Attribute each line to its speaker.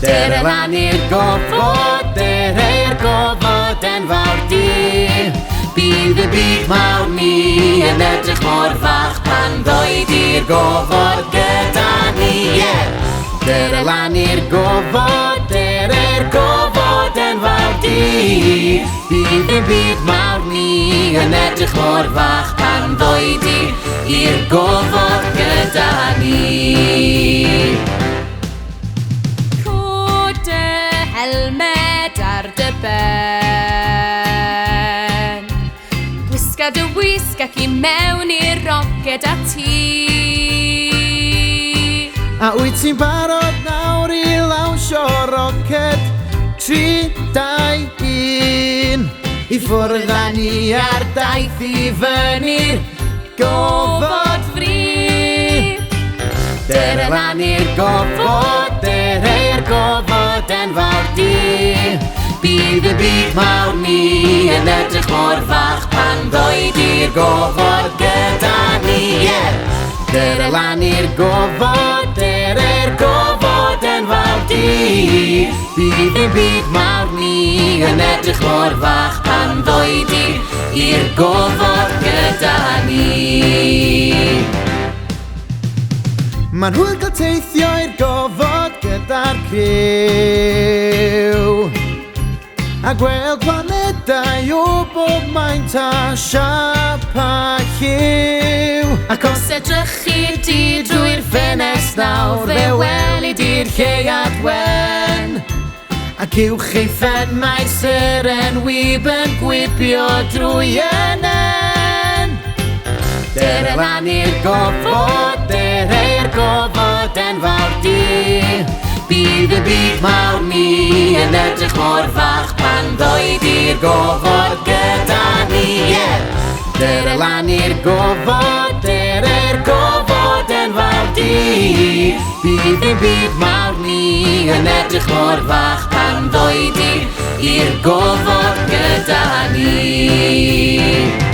Speaker 1: Lan i'r gofod, i'r gofod enfawr di. Bydd y byd mawr ni yn edrych mor fach pan ddwyd i'r gofod gyda ni. Lan i'r gofod, i'r gofod enfawr di. Bydd y byd mawr ni yn edrych mor fach pan ddwyd i'r gofod gyda ni.
Speaker 2: Cod y helmed ar dy ben, gwisga dy wisg ac I mewn i'r roced a ti.
Speaker 3: A wyt ti'n barod nawr I lawnsio roced 3, 2, 1 I ffwrdd â ni ar daith I fyny'r gofod fri.
Speaker 1: Lan i'r gofod, i'r gofod enfawr di. Bydd y byd mawr ni yn edrych mor fach pan ddwyd i'r gofod gyda ni. Lan i'r gofod, i'r gofod enfawr di. Bydd y byd mawr ni yn edrych mor fach pan ddwyd i'r gofod gyda ni.
Speaker 3: Ma'n hwyl gael teithio i'r gofod gyda'r criw a gweld planedau o bob maint a siap a lliw.
Speaker 1: Ac os edrychu di drwy'r ffenest nawr, fe weli di'r lleuad wen.
Speaker 3: Ac uwch ei phen mae'r seren wyb yn gwibio drwy ynen.
Speaker 1: Lan i'r gofod, i'r gofod enfawr di. Bydd y byd mawr ni yn edrych mor fach pan ddwyd i'r gofod gyda ni. Lan i'r gofod, i'r gofod enfawr di. Bydd y byd mawr ni yn edrych mor fach pan ddwyd i'r gofod gyda ni.